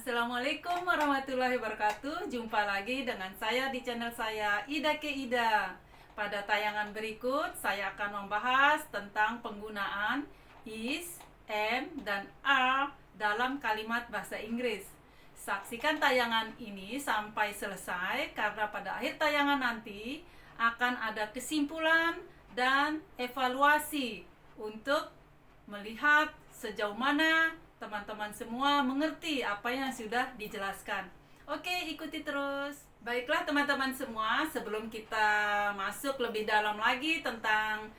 Assalamualaikum warahmatullahi wabarakatuh. Jumpa lagi dengan saya di channel saya Ida ke Ida. Pada tayangan berikut saya akan membahas tentang penggunaan is, am, dan are dalam kalimat bahasa Inggris. Saksikan tayangan ini sampai selesai karena pada akhir tayangan nanti akan ada kesimpulan dan evaluasi untuk melihat sejauh mana teman-teman semua mengerti apa yang sudah dijelaskan. Oke, ikuti terus. Baiklah teman-teman semua, sebelum kita masuk lebih dalam lagi tentang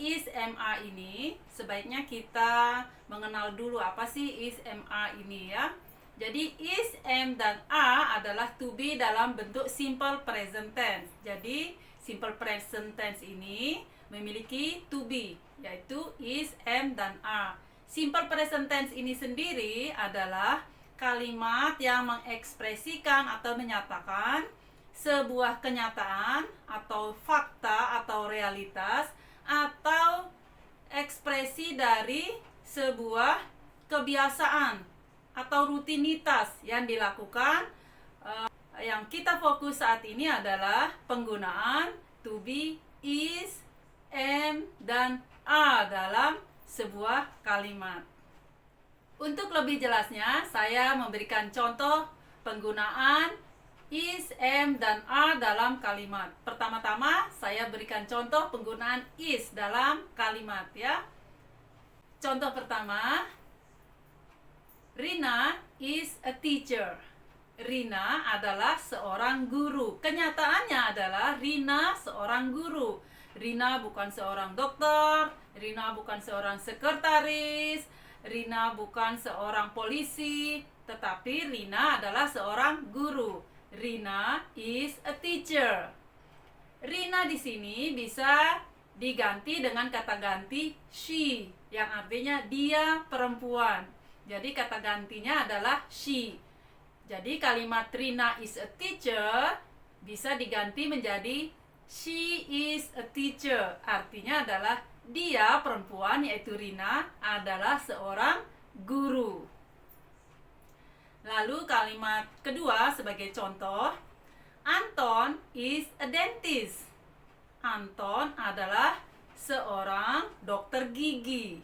is, am, are ini, sebaiknya kita mengenal dulu apa sih is, am, are ini ya. Jadi is, am, dan are adalah to be dalam bentuk simple present tense. Jadi simple present tense ini memiliki to be, yaitu is, am, dan are. Simple present tense ini sendiri adalah kalimat yang mengekspresikan atau menyatakan sebuah kenyataan atau fakta atau realitas atau ekspresi dari sebuah kebiasaan atau rutinitas yang dilakukan. Yang kita fokus saat ini adalah penggunaan to be, is, am, dan are dalam sebuah kalimat. Untuk lebih jelasnya, saya memberikan contoh penggunaan is, am, dan are dalam kalimat. Pertama-tama, saya berikan contoh penggunaan is dalam kalimat ya. Contoh pertama, Rina is a teacher. Rina adalah seorang guru. Kenyataannya adalah Rina seorang guru. Rina bukan seorang dokter, Rina bukan seorang sekretaris, Rina bukan seorang polisi, tetapi Rina adalah seorang guru. Rina is a teacher. Rina di sini bisa diganti dengan kata ganti she, yang artinya dia perempuan. Jadi kata gantinya adalah she. Jadi kalimat Rina is a teacher bisa diganti menjadi she is a teacher. Artinya adalah dia perempuan, yaitu Rina adalah seorang guru. Lalu kalimat kedua sebagai contoh, Anton is a dentist. Anton adalah seorang dokter gigi.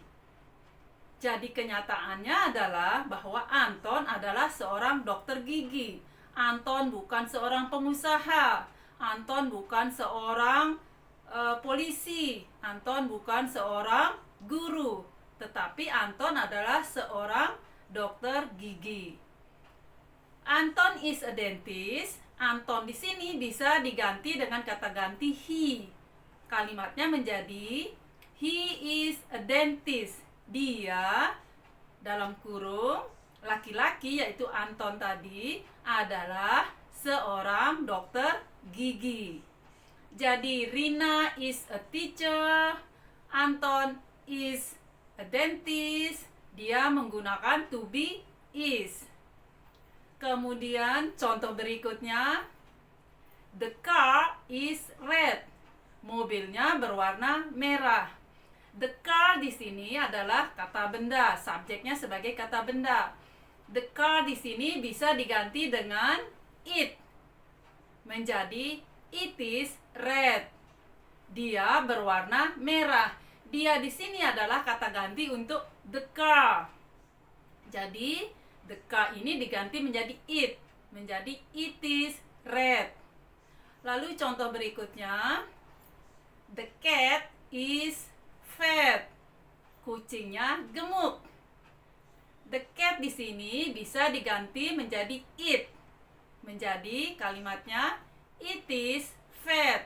Jadi kenyataannya adalah bahwa Anton adalah seorang dokter gigi. Anton bukan seorang pengusaha. Anton bukan seorang polisi. Anton bukan seorang guru. Tetapi Anton adalah seorang dokter gigi. Anton is a dentist. Anton di sini bisa diganti dengan kata ganti he. Kalimatnya menjadi he is a dentist. Dia dalam kurung laki-laki, yaitu Anton tadi, adalah seorang dokter gigi. Jadi Rina is a teacher, Anton is a dentist. Dia menggunakan to be is. Kemudian contoh berikutnya, the car is red. Mobilnya berwarna merah. The car di sini adalah kata benda, subjeknya sebagai kata benda. The car di sini bisa diganti dengan it, menjadi it is red. Dia berwarna merah. Dia di sini adalah kata ganti untuk the car. Jadi the car ini diganti menjadi it, menjadi it is red. Lalu contoh berikutnya, the cat is fat. Kucingnya gemuk. The cat di sini bisa diganti menjadi it, menjadi kalimatnya it is fat.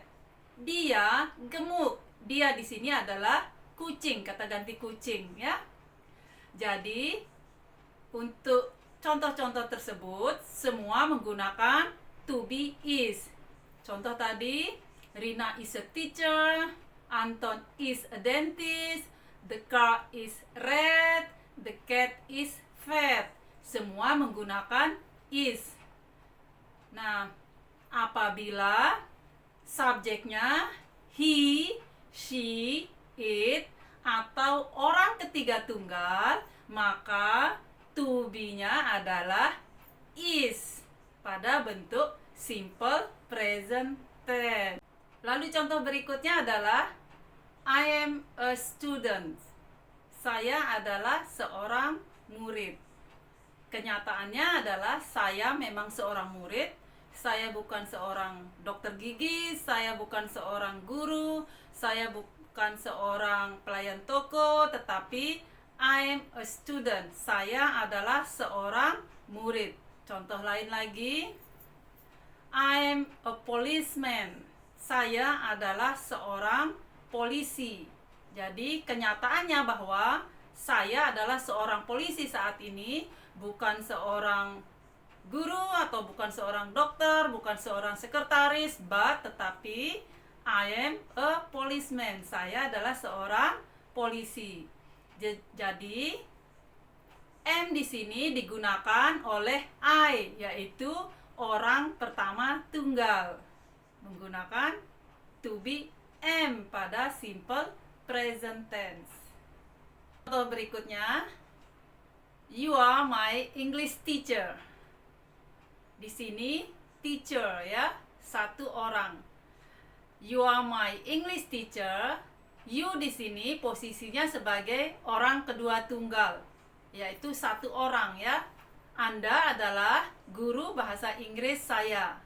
Dia gemuk. Dia di sini adalah kucing, kata ganti kucing ya. Jadi untuk contoh-contoh tersebut semua menggunakan to be is. Contoh tadi, Rina is a teacher, Anton is a dentist, the car is red, the cat is fat. Semua menggunakan is. Nah, apabila subjeknya he, she, it, atau orang ketiga tunggal, maka to be-nya adalah is pada bentuk simple present tense. Lalu contoh berikutnya adalah I am a student. Saya adalah seorang murid. Kenyataannya adalah saya memang seorang murid. Saya bukan seorang dokter gigi, saya bukan seorang guru, saya bukan seorang pelayan toko, tetapi I am a student. Saya adalah seorang murid. Contoh lain lagi, I am a policeman. Saya adalah seorang polisi. Jadi kenyataannya bahwa saya adalah seorang polisi saat ini, bukan seorang guru atau bukan seorang dokter, bukan seorang sekretaris, tetapi I am a policeman. Saya adalah seorang polisi. Jadi am di sini digunakan oleh I, yaitu orang pertama tunggal, menggunakan to be am pada simple present tense. Contoh berikutnya, you are my English teacher. Di sini teacher ya, satu orang. You are my English teacher. You di sini posisinya sebagai orang kedua tunggal, yaitu satu orang ya. Anda adalah guru bahasa Inggris saya.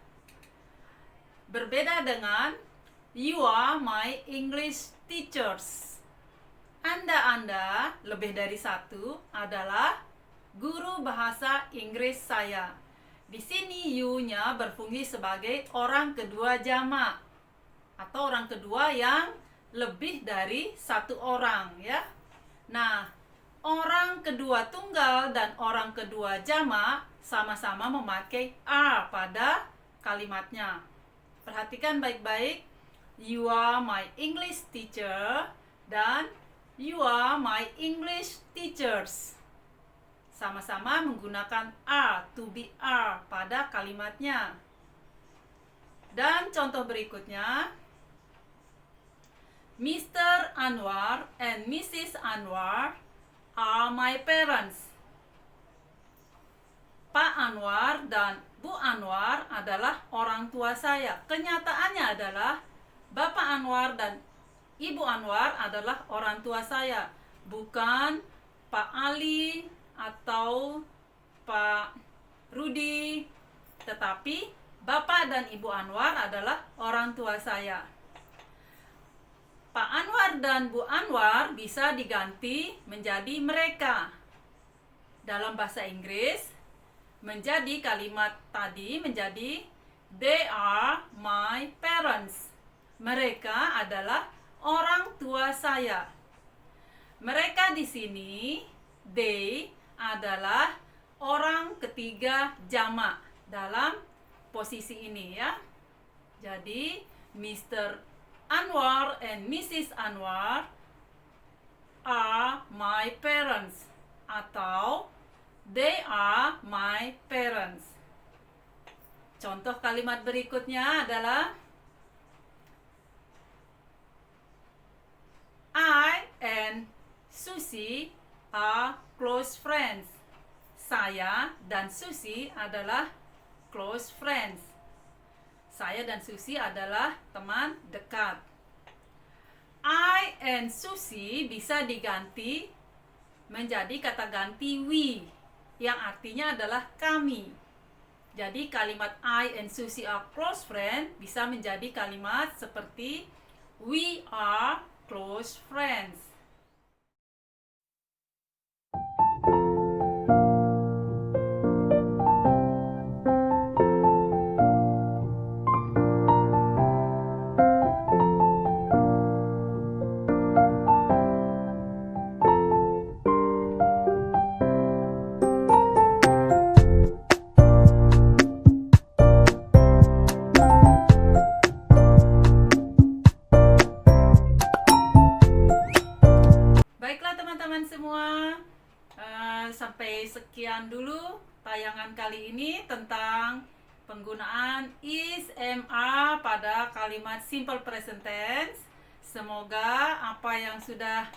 Berbeda dengan you are my English teachers. Anda lebih dari satu adalah guru bahasa Inggris saya. Di sini you-nya berfungsi sebagai orang kedua jamak atau orang kedua yang lebih dari satu orang ya. Nah, orang kedua tunggal dan orang kedua jamak sama-sama memakai are pada kalimatnya. Perhatikan baik-baik, you are my English teacher dan you are my English teachers. Sama-sama menggunakan are, to be are pada kalimatnya. Dan contoh berikutnya, Mr. Anwar and Mrs. Anwar are my parents. Pak Anwar dan Bu Anwar adalah orang tua saya. Kenyataannya adalah Bapak Anwar dan Ibu Anwar adalah orang tua saya, bukan Pak Ali atau Pak Rudi, tetapi Bapak dan Ibu Anwar adalah orang tua saya. Pak Anwar dan Bu Anwar bisa diganti menjadi mereka. Dalam bahasa Inggris, menjadi kalimat tadi menjadi they are my parents. Mereka adalah orang tua saya. Mereka di sini, they adalah orang ketiga jamak dalam posisi ini ya. Jadi Mr. Anwar and Mrs. Anwar are my parents atau they are my parents. Contoh kalimat berikutnya adalah I and Susie are close friends. Saya dan Susie adalah close friends. Saya dan Susie adalah teman dekat. I and Susie bisa diganti menjadi kata ganti we, yang artinya adalah kami. Jadi kalimat I and Susie are close friends bisa menjadi kalimat seperti we are close friends. Sampai sekian dulu tayangan kali ini tentang penggunaan is, am, are pada kalimat simple present tense. Semoga apa yang sudah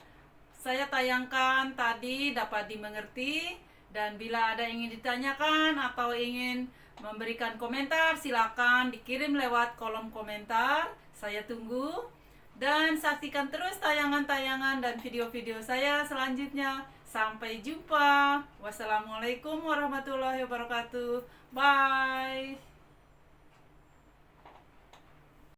saya tayangkan tadi dapat dimengerti Dan bila ada yang ingin ditanyakan atau ingin memberikan komentar, silakan dikirim lewat kolom komentar. Saya tunggu. Dan saksikan terus tayangan-tayangan dan video-video saya selanjutnya. Sampai jumpa. Wassalamualaikum warahmatullahi wabarakatuh. Bye.